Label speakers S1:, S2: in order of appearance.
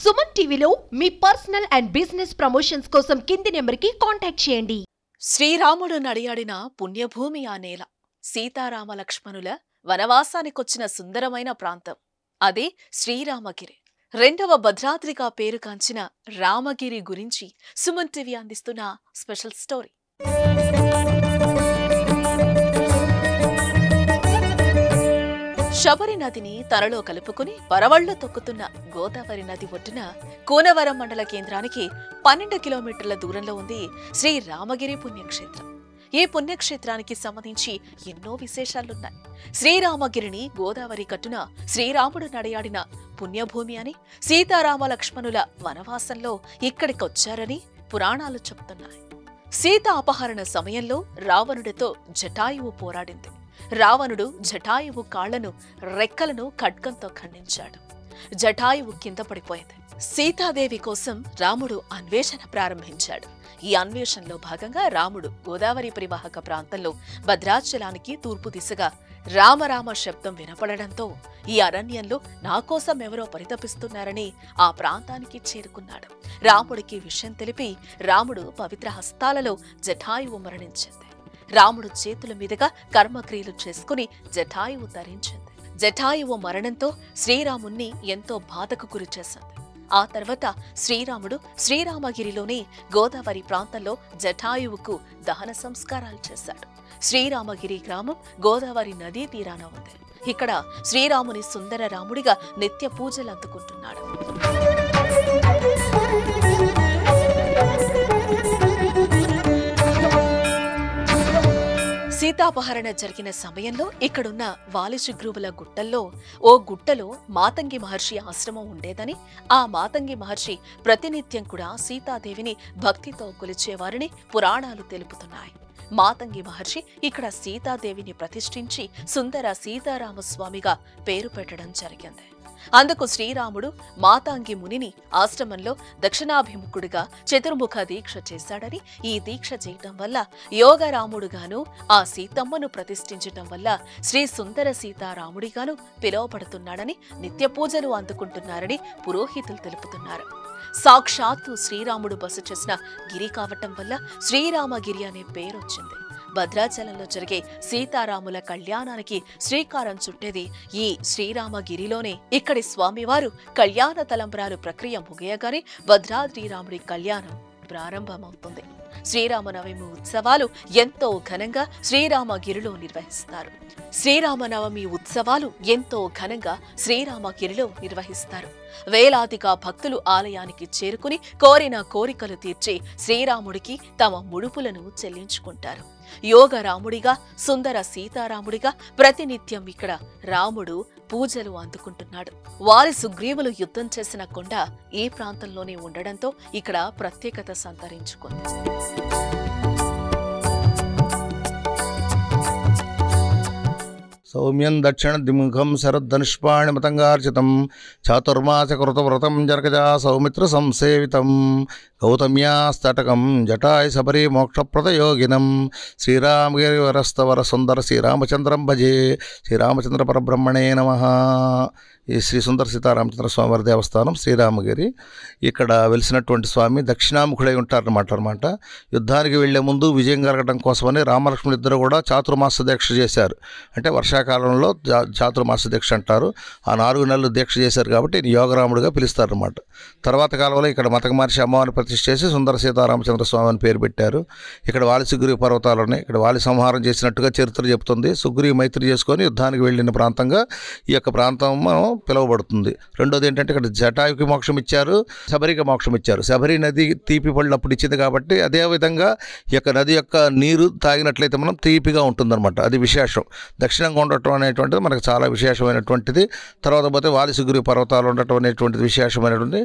S1: సుమన్ టీవీలో మీ personal and business promotions కోసం కింది నెంబర్కి కాంటాక్ట్ చేయండి.
S2: శ్రీరాముడు నడియాడిన పుణ్యభూమి ఆ నేల. సీతారామ లక్ష్మణుల వనవాసానికొచ్చిన సుందరమైన ప్రాంతం అదే శ్రీరామగిరి. రెండవ భద్రాద్రిగా పేరుగాంచిన రామగిరి గురించి సుమన్ టీవీ అందిస్తున్న స్పెషల్ స్టోరీ. శబరి నదిని తనలో కలుపుకుని పరవళ్లు తొక్కుతున్న గోదావరి నది ఒడ్డున కూనవరం మండల కేంద్రానికి 12 కిలోమీటర్ల దూరంలో ఉంది శ్రీ రామగిరి పుణ్యక్షేత్రం. ఈ పుణ్యక్షేత్రానికి సంబంధించి ఎన్నో విశేషాలున్నాయి. శ్రీరామగిరిని గోదావరి కట్టున శ్రీరాముడు నడయాడిన పుణ్యభూమి అని, సీతారామ లక్ష్మణుల వనవాసంలో ఇక్కడికొచ్చారని పురాణాలు చెప్తున్నాయి. సీత అపహరణ సమయంలో రావణుడితో జటాయువు పోరాడింది. రావణుడు జటాయువు కాళ్లను, రెక్కలను ఖడ్గంతో ఖండించాడు. జటాయువు కింద పడిపోయింది. సీతాదేవి కోసం రాముడు అన్వేషణ ప్రారంభించాడు. ఈ అన్వేషణలో భాగంగా రాముడు గోదావరి పరివాహక ప్రాంతంలో భద్రాచలానికి తూర్పు దిశగా రామరామ శబ్దం వినపడడంతో ఈ అరణ్యంలో నా కోసం ఎవరో పరితపిస్తున్నారని ఆ ప్రాంతానికి చేరుకున్నాడు. రాముడికి విషయం తెలిపి రాముడు పవిత్ర హస్తాలలో జటాయువు మరణించింది. రాముడు చేతుల మీదుగా కర్మక్రియలు చేసుకుని జటాయువు ధరించింది. జటాయువు మరణంతో శ్రీరాముణ్ణి ఎంతో బాధకు గురి చేసింది. ఆ తర్వాత శ్రీరాముడు శ్రీరామగిరిలోని గోదావరి ప్రాంతంలో జటాయువుకు దహన సంస్కారాలు చేశాడు. శ్రీరామగిరి గ్రామం గోదావరి నదీ తీరాన ఉంది. ఇక్కడ శ్రీరాముని సుందర రాముడిగా నిత్య పూజలు అందుకుంటున్నాడు. సీతాపహరణ జరిగిన సమయంలో ఇక్కడున్న వాలిశుగ్రీవుల గుట్టల్లో ఓ గుట్టలో మాతంగి మహర్షి ఆశ్రమం ఉండేదని, ఆ మాతంగి మహర్షి ప్రతినిత్యం కూడా సీతాదేవిని భక్తితో కొలిచేవారని పురాణాలు తెలుపుతున్నాయి. మాతంగి మహర్షి ఇక్కడ సీతాదేవిని ప్రతిష్ఠించి సుందర సీతారామస్వామిగా పేరు పెట్టడం జరిగింది. అందుకు శ్రీరాముడు మాతాంగి మునిని ఆశ్రమంలో దక్షిణాభిముఖుడిగా చతుర్ముఖ దీక్ష చేశాడని, ఈ దీక్ష చేయటం వల్ల యోగరాముడుగాను, ఆ సీతమ్మను ప్రతిష్ఠించటం వల్ల శ్రీ సుందర సీతారాముడిగాను పిలువబడుతున్నాడని, నిత్య పూజలు అందుకుంటున్నారని పురోహితులు తెలుపుతున్నారు. సాక్షాత్తు శ్రీరాముడు బస చేసిన గిరి కావటం వల్ల శ్రీరామగిరి అనే పేరొచ్చింది. భద్రాచలంలో జరిగే సీతారాముల కళ్యాణానికి శ్రీకారం చుట్టేది ఈ శ్రీరామగిరిలోనే. ఇక్కడి స్వామివారు కళ్యాణ తలంబ్రాలు ప్రక్రియ ముగియగానే భద్రాద్రి రాముడి కళ్యాణం ప్రారంభమవుతుంది. శ్రీరామనవమి ఉత్సవాలు ఎంతో ఘనంగా శ్రీరామగిరిలో నిర్వహిస్తారు. వేలాదిగా భక్తులు ఆలయానికి చేరుకుని కోరిన కోరికలు తీర్చి శ్రీరాముడికి తమ ముడుపులను చెల్లించుకుంటారు. యోగరాముడిగా, సుందర సీతారాముడిగా ప్రతినిత్యం ఇక్కడ రాముడు పూజలు అందుకుంటున్నాడు. వారి సుగ్రీవులు యుద్ధం చేసిన కొండ ఈ ప్రాంతంలోనే ఉండడంతో ఇక్కడ ప్రత్యేకత సంతరించుకుంది.
S3: సౌమ్యం దక్షిణ దిముఖం శరద్ధనుష్పాణి మతంగార్చితం చాతుర్మాసకృతవ్రతం జర్గజా సౌమిత్ర సంసేవితం గౌతమ్యాస్తటకం జటాయ సబరి మోక్షప్రదయోగినం శ్రీరామగిరివరస్తవర సుందర శ్రీరామచంద్రం భజే. శ్రీరామచంద్ర పరబ్రహ్మణే నమః. ఈ శ్రీ సుందర సీతారామచంద్ర స్వామివారి దేవస్థానం శ్రీరామగిరి. ఇక్కడ వెలిసినటువంటి స్వామి దక్షిణాముఖుడై ఉంటారన్నమాట. యుద్ధానికి వెళ్లే ముందు విజయం కలగడం కోసమని రామలక్ష్మణులు ఇద్దరు కూడా చాతుర్మాస దీక్ష చేశారు. అంటే వర్షాకాలంలో చాతుర్మాస దీక్ష అంటారు. ఆ 4 నెలలు దీక్ష చేశారు కాబట్టి యోగరాముడిగా పిలుస్తారన్నమాట. తర్వాత కాలంలో ఇక్కడ మతక మహర్షి అమ్మవారిని ప్రతిష్ఠ చేసి సుందర సీతారామచంద్ర స్వామి అని పేరు పెట్టారు. ఇక్కడ వాలి సుగ్రీవ పర్వతాలు ఉన్నాయి. ఇక్కడ వాలి సంహారం చేసినట్టుగా చరిత్ర చెబుతుంది. సుగ్రీవ మైత్రి చేసుకొని యుద్ధానికి వెళ్ళిన ప్రాంతంగా ఈ యొక్క ప్రాంతం పిలువబడుతుంది. రెండోది ఏంటంటే ఇక్కడ జటాయుకి మోక్షం ఇచ్చారు, శబరికి మోక్షం ఇచ్చారు. శబరి నది తీపి పళ్ళు అప్పుడు ఇచ్చింది కాబట్టి అదేవిధంగా ఈ యొక్క నది యొక్క నీరు తాగినట్లయితే మనం తీపిగా ఉంటుందన్నమాట. అది విశేషం. దక్షిణంగా ఉండటం అనేటువంటిది మనకు చాలా విశేషమైనటువంటిది. తర్వాత పోతే వాలి సుగ్రీవ పర్వతాలు ఉండటం అనేటువంటిది విశేషమైనటువంటి